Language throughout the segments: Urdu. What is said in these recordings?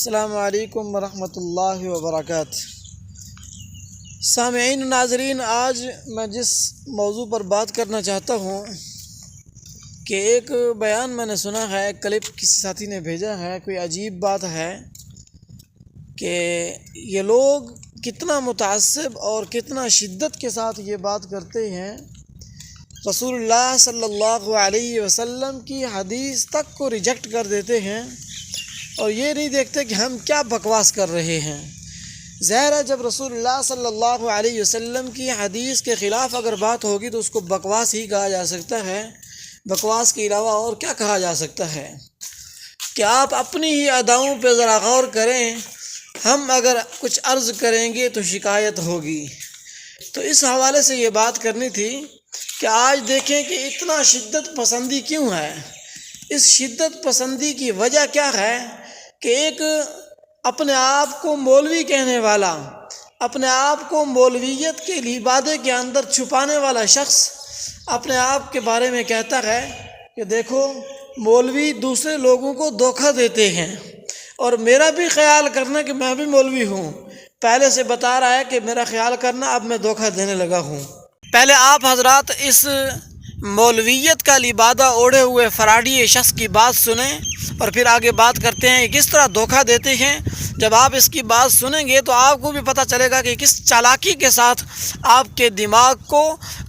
السلام علیکم ورحمۃ اللہ وبرکاتہ۔ سامعین و ناظرین، آج میں جس موضوع پر بات کرنا چاہتا ہوں کہ ایک بیان میں نے سنا ہے، ایک کلپ کسی ساتھی نے بھیجا ہے، کوئی عجیب بات ہے کہ یہ لوگ کتنا متعصب اور کتنا شدت کے ساتھ یہ بات کرتے ہیں، رسول اللہ صلی اللہ علیہ وسلم کی حدیث تک کو ریجیکٹ کر دیتے ہیں اور یہ نہیں دیکھتے کہ ہم کیا بکواس کر رہے ہیں۔ ظاہر ہے جب رسول اللہ صلی اللہ علیہ وسلم کی حدیث کے خلاف اگر بات ہوگی تو اس کو بکواس ہی کہا جا سکتا ہے، بکواس کے علاوہ اور کیا کہا جا سکتا ہے؟ کہ آپ اپنی ہی اداؤں پہ ذرا غور کریں، ہم اگر کچھ عرض کریں گے تو شکایت ہوگی۔ تو اس حوالے سے یہ بات کرنی تھی کہ آج دیکھیں کہ اتنا شدت پسندی کیوں ہے، اس شدت پسندی کی وجہ کیا ہے کہ ایک اپنے آپ کو مولوی کہنے والا، اپنے آپ کو مولویت کے لبادے کے اندر چھپانے والا شخص اپنے آپ کے بارے میں کہتا ہے کہ دیکھو مولوی دوسرے لوگوں کو دھوکہ دیتے ہیں، اور میرا بھی خیال کرنا کہ میں بھی مولوی ہوں، پہلے سے بتا رہا ہے کہ میرا خیال کرنا اب میں دھوکہ دینے لگا ہوں۔ پہلے آپ حضرات اس مولویت کا لبادہ اوڑھے ہوئے فراڈی شخص کی بات سنیں اور پھر آگے بات کرتے ہیں کس طرح دھوکہ دیتے ہیں۔ جب آپ اس کی بات سنیں گے تو آپ کو بھی پتہ چلے گا کہ کس چالاکی کے ساتھ آپ کے دماغ کو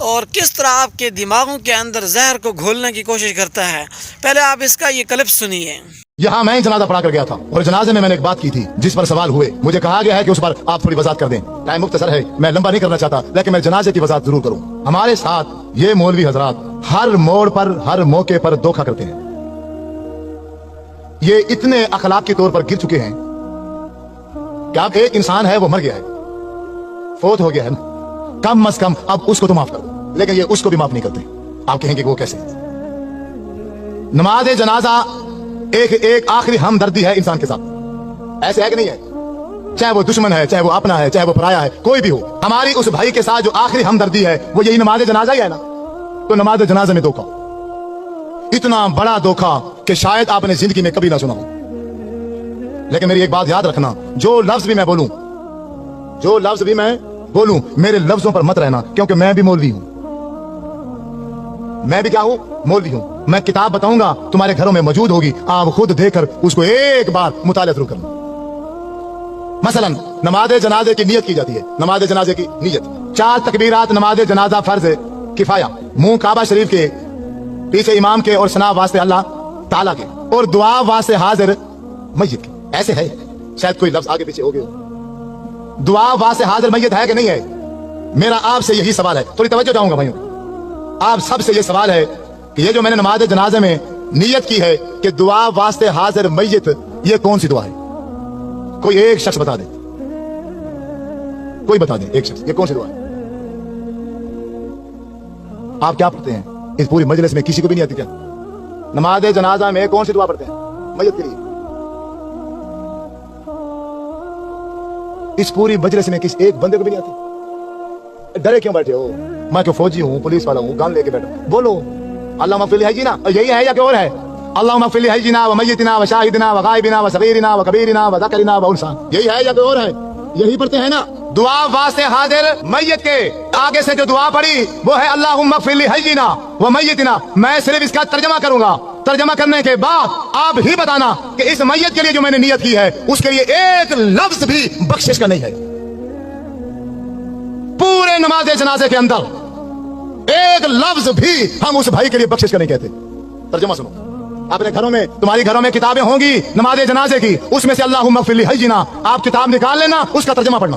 اور کس طرح آپ کے دماغوں کے اندر زہر کو گھولنے کی کوشش کرتا ہے۔ پہلے آپ اس کا یہ کلپ سنیے۔ یہاں میں جنازہ پڑھا کر گیا تھا اور جنازے میں نے ایک بات کی تھی جس پر سوال ہوئے، مجھے کہا گیا ہے کہ اس پر آپ تھوڑی وضاحت کر دیں۔ ٹائم مختصر ہے، میں لمبا نہیں کرنا چاہتا، لیکن میں جنازے کی وضاحت ضرور کروں۔ ہمارے ساتھ یہ مولوی حضرات ہر موڑ پر، ہر موقع پر دھوکہ کرتے ہیں۔ یہ اتنے اخلاق کے طور پر گر چکے ہیں کہ اب ایک انسان ہے وہ مر گیا ہے، فوت ہو گیا ہے نا، کم از کم اب اس کو تو معاف کر دو، لیکن یہ اس کو بھی معاف نہیں کرتے۔ آپ کہیں گے کہ وہ کیسے؟ نماز جنازہ ایک آخری ہمدردی ہے انسان کے ساتھ، ایسے ہے کہ نہیں ہے؟ چاہے وہ دشمن ہے، چاہے وہ اپنا ہے، چاہے وہ پرایا ہے، کوئی بھی ہو، ہماری اس بھائی کے ساتھ جو آخری ہمدردی ہے وہ یہی نماز جنازہ ہی ہے نا۔ تو نماز جنازہ میں دھوکہ، اتنا بڑا دھوکہ کہ شاید آپ نے زندگی میں کبھی نہ سنا ہو۔ لیکن میری ایک بات یاد رکھنا، جو لفظ بھی میں بولوں میرے لفظوں پر مت رہنا، کیونکہ میں بھی مولوی ہوں، میں بھی کیا ہوں؟ مولوی ہوں۔ میں کتاب بتاؤں گا، تمہارے گھروں میں موجود ہوگی، آپ خود دیکھ کر اس کو ایک بار مطالعہ ضرور کرنا۔ مثلا نماز جنازے کی نیت کی جاتی ہے، نماز جنازے کی نیت 4 تکبیرات نماز جنازہ فرض کفایہ، منہ کعبہ شریف کے، پیچھے امام کے، اور ثنا واسطے اللہ تعالیٰ کے، اور دعا واسطے حاضر میت کے۔ ایسے ہے، شاید کوئی لفظ آگے پیچھے ہو گیا، دعا واسطے حاضر میت ہے کہ نہیں ہے؟ میرا آپ سے یہی سوال ہے، تھوڑی توجہ چاہوں گا بھائیوں، آپ سب سے یہ سوال ہے کہ یہ جو میں نے نماز جنازے میں نیت کی ہے کہ دعا واسطے حاضر میت، یہ کون سی دعا ہے؟ کوئی ایک شخص بتا دے، کوئی بتا دے ایک شخص، یہ کون سی دعا ہے؟ آپ کیا پڑھتے ہیں؟ اس پوری مجلس میں کسی کو بھی نہیں آتی کیا؟ نماز جنازہ میں کون سی دعا پڑھتے ہیں میت کے لیے؟ اس پوری مجلس میں کسی ایک بندے کو بھی نہیں آتی؟ ڈرے کیوں بیٹھے ہو؟ میں کہ فوجی ہوں، پولیس والا ہوں، گن لے کے بیٹھا، بولو اللہم اغفر لحینا، یہی ہے یا کہ اور ہے؟ اللہم اغفر لحینا ومیتنا وشاہدنا وغائبنا وصغیرنا وکبیرنا وذکرنا وانثا، یہی ہے یا کہ اور ہے؟ یہی پڑھتے ہیں نا۔ دعا واسطے حاضر میت کے آگے سے جو دعا پڑھی وہ ہے اللہم اغفر لحینا ومیتنا۔ میں صرف اس کا ترجمہ کروں گا، ترجمہ کرنے کے بعد آپ ہی بتانا کہ اس میت کے لیے جو میں نے نیت کی ہے اس کے لیے ایک لفظ بھی بخشش کا نہیں ہے۔ پورے نماز جنازے کے اندر ایک لفظ بھی ہم اس بھائی کے لیے بخشش کا نہیں کہتے۔ ترجمہ سنو، اپنے گھروں میں، تمہاری گھروں میں کتابیں ہوں گی نماز جنازے کی، اس میں سے اللہم اغفر لحینا آپ کتاب نکال لینا، اس کا ترجمہ پڑھنا،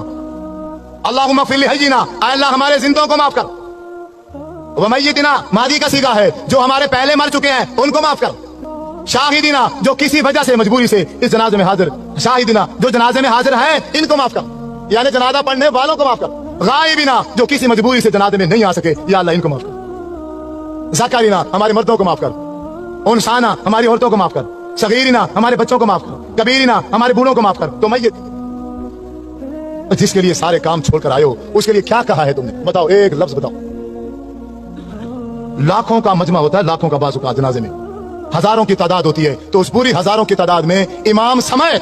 اللہم اغفر لحینا، اے اللہ ہمارے زندوں کو معاف کر، ومیتنا ماضی کا صیغہ ہے، جو ہمارے پہلے مر چکے ہیں ان کو معاف کر، شاہدینا جو کسی وجہ سے مجبوری سے اس جنازے میں حاضر، شاہدینا جو جنازے میں حاضر ہیں ان کو معاف کر، یعنی جنازہ پڑھنے والوں کو معاف کر، غائبینا جو کسی مجبوری سے جنازے میں نہیں آ سکے یا اللہ ان کو معاف کر، ذکرینا ہمارے مردوں کو معاف کر، انسانا ہماری عورتوں کو معاف کر، صغیرنا ہمارے بچوں کو معاف کر، کبیرنا ہمارے بوڑھوں کو معاف کر۔ تو میت جس کے لیے سارے کام چھوڑ کر آئے ہو اس کے لیے کیا کہا ہے تم نے؟ بتاؤ، ایک لفظ بتاؤ۔ لاکھوں کا مجمع ہوتا ہے، لاکھوں کا بعض اوقات جنازے میں ہزاروں کی تعداد ہوتی ہے، تو اس پوری ہزاروں کی تعداد میں امام سمیت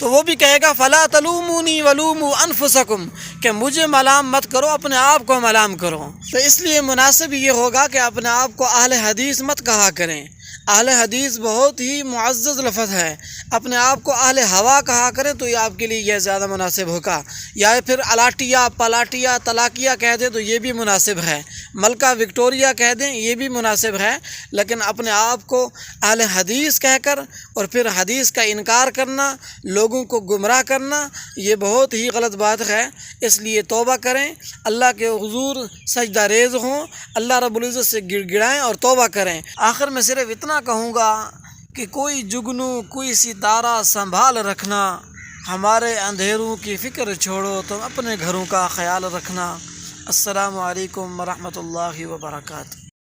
تو وہ بھی کہے گا فلا تلومونی ولوموا انفسکم، کہ مجھے ملام مت کرو، اپنے آپ کو ملام کرو۔ تو اس لیے مناسب یہ ہوگا کہ اپنے آپ کو اہل حدیث مت کہا کریں۔ اہل حدیث بہت ہی معزز لفظ ہے، اپنے آپ کو اہل ہوا کہا کریں تو یہ آپ کے لیے یہ زیادہ مناسب ہوگا، یا پھر الاٹیا، پلاٹیا، طلاقیہ کہہ دیں تو یہ بھی مناسب ہے، ملکہ وکٹوریہ کہہ دیں یہ بھی مناسب ہے، لیکن اپنے آپ کو اہل حدیث کہہ کر اور پھر حدیث کا انکار کرنا، لوگوں کو گمراہ کرنا، یہ بہت ہی غلط بات ہے۔ اس لیے توبہ کریں، اللہ کے حضور سجدہ ریز ہوں، اللہ رب العزت سے گڑ گڑائیں اور توبہ کریں۔ آخر میں صرف اتنا کہوں گا کہ کوئی جگنو کوئی ستارہ سنبھال رکھنا، ہمارے اندھیروں کی فکر چھوڑو، تم اپنے گھروں کا خیال رکھنا۔ السلام علیکم ورحمۃ اللہ وبرکاتہ۔